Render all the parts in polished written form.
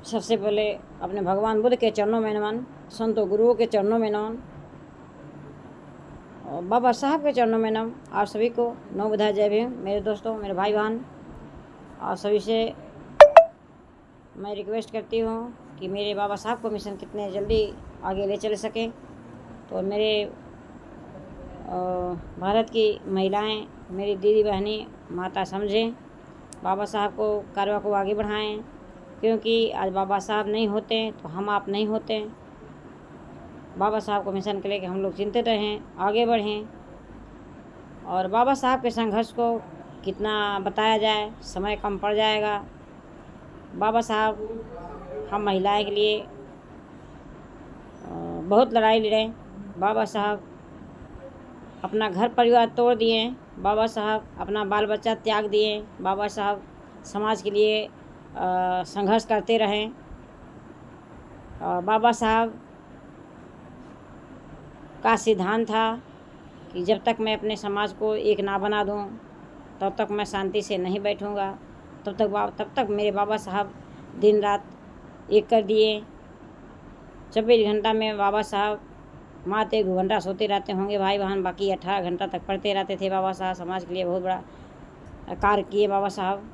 सबसे पहले अपने भगवान बुद्ध के चरणों में नमन, संतों गुरुओं के चरणों में नमन और बाबा साहब के चरणों में नमन। आप सभी को नौ बधाई, जय भीम। मेरे दोस्तों, मेरे भाई बहन, आप सभी से मैं रिक्वेस्ट करती हूँ कि मेरे बाबा साहब को मिशन कितने जल्दी आगे ले चल सकें। तो मेरे भारत की महिलाएं, मेरी दीदी बहनी, माता समझें, बाबा साहब को कार्य को आगे बढ़ाएं, क्योंकि आज बाबा साहब नहीं होते तो हम आप नहीं होते। बाबा साहब को मिशन के लेकर हम लोग चिंतित रहें, आगे बढ़ें। और बाबा साहब के संघर्ष को कितना बताया जाए, समय कम पड़ जाएगा। बाबा साहब हम महिलाएं के लिए बहुत लड़ाई लड़े। बाबा साहब अपना घर परिवार तोड़ दिए। बाबा साहब अपना बाल बच्चा त्याग दिए। बाबा साहब समाज के लिए संघर्ष करते रहें। बाबा साहब का सिद्धांत था कि जब तक मैं अपने समाज को एक ना बना दूं, तब तक मैं शांति से नहीं बैठूंगा। तब तक मेरे बाबा साहब दिन रात एक कर दिए। 24 घंटा में बाबा साहब मात्र 1 घंटा सोते रहते होंगे भाई बहन, बाकी 18 घंटा तक पढ़ते रहते थे। बाबा साहब समाज के लिए बहुत बड़ा कार्य किए बाबा साहब।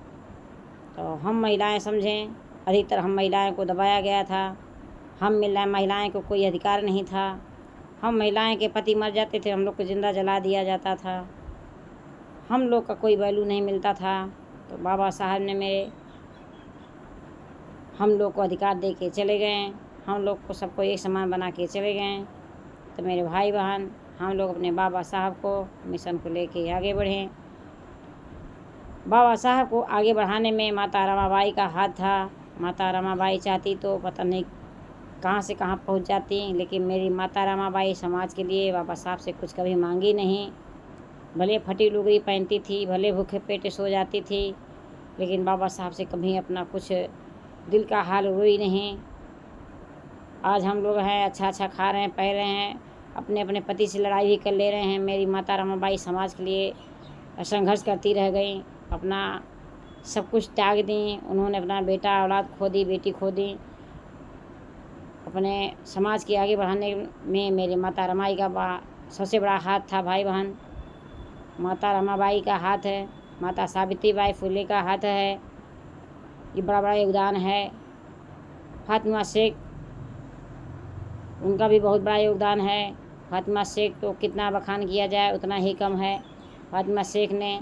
तो हम महिलाएं समझें, अधिकतर हम महिलाएं को दबाया गया था। हम महिलाएं को कोई अधिकार नहीं था। हम महिलाएं के पति मर जाते थे, हम लोग को जिंदा जला दिया जाता था। हम लोग का कोई वैल्यू नहीं मिलता था। तो बाबा साहब ने हम लोग को अधिकार दे के चले गए। हम लोग को सबको एक समान बना के चले गए। तो मेरे भाई बहन, हम लोग अपने बाबा साहब को मिशन को लेके आगे बढ़ें। बाबा साहब को आगे बढ़ाने में माता रमाबाई का हाथ था। माता रमाबाई चाहती तो पता नहीं कहाँ से कहाँ पहुँच जाती, लेकिन मेरी माता रमाबाई समाज के लिए बाबा साहब से कुछ कभी मांगी नहीं। भले फटी लुगड़ी पहनती थी, भले भूखे पेटे सो जाती थी, लेकिन बाबा साहब से कभी अपना कुछ दिल का हाल रोई नहीं। आज हम लोग हैं, अच्छा खा रहे हैं, पह रहे हैं, अपने अपने पति से लड़ाई भी कर ले रहे हैं। मेरी माता रमाबाई समाज के लिए संघर्ष करती रह गई, अपना सब कुछ त्याग दी। उन्होंने अपना बेटा औलाद खो दी, बेटी खो दी। अपने समाज के आगे बढ़ाने में मेरे माता रमाई का सबसे बड़ा हाथ था भाई बहन। माता रमाबाई का हाथ है, माता सावित्रीबाई फुले का हाथ है, ये बड़ा योगदान है। फातिमा शेख, उनका भी बहुत बड़ा योगदान है। फातिमा शेख तो कितना बखान किया जाए उतना ही कम है। फातिमा शेख ने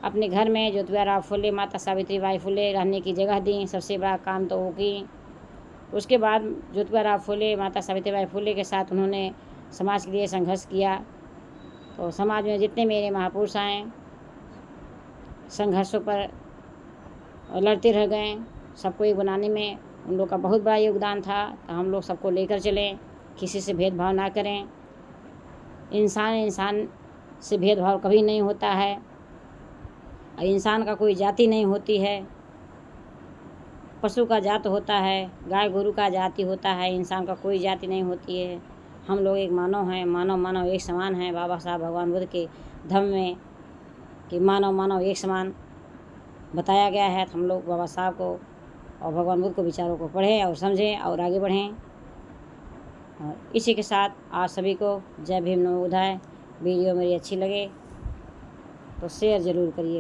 अपने घर में ज्योतिबा फुले, माता सावित्रीबाई फुले रहने की जगह दी, सबसे बड़ा काम तो वो की। उसके बाद ज्योतिबा फुले, माता सावित्रीबाई फुले के साथ उन्होंने समाज के लिए संघर्ष किया। तो समाज में जितने मेरे महापुरुष आए, संघर्षों पर लड़ते रह गए। सबको एक बनाने में उन लोग का बहुत बड़ा योगदान था। तो हम लोग सबको लेकर चलें, किसी से भेदभाव ना करें। इंसान से भेदभाव कभी नहीं होता है। और इंसान का कोई जाति नहीं होती है। पशु का जात होता है, गाय गोरू का जाति होता है, इंसान का कोई जाति नहीं होती है। हम लोग एक मानव हैं, मानव एक समान हैं। बाबा साहब भगवान बुद्ध के धम्म में कि मानव एक समान बताया गया है। तो हम लोग बाबा साहब को और भगवान बुद्ध को विचारों को पढ़ें और समझें और आगे बढ़ें। और इसी के साथ आप सभी को जय भीम, नमो बुद्धाय। वीडियो मेरी अच्छी लगे तो शेयर ज़रूर करिए।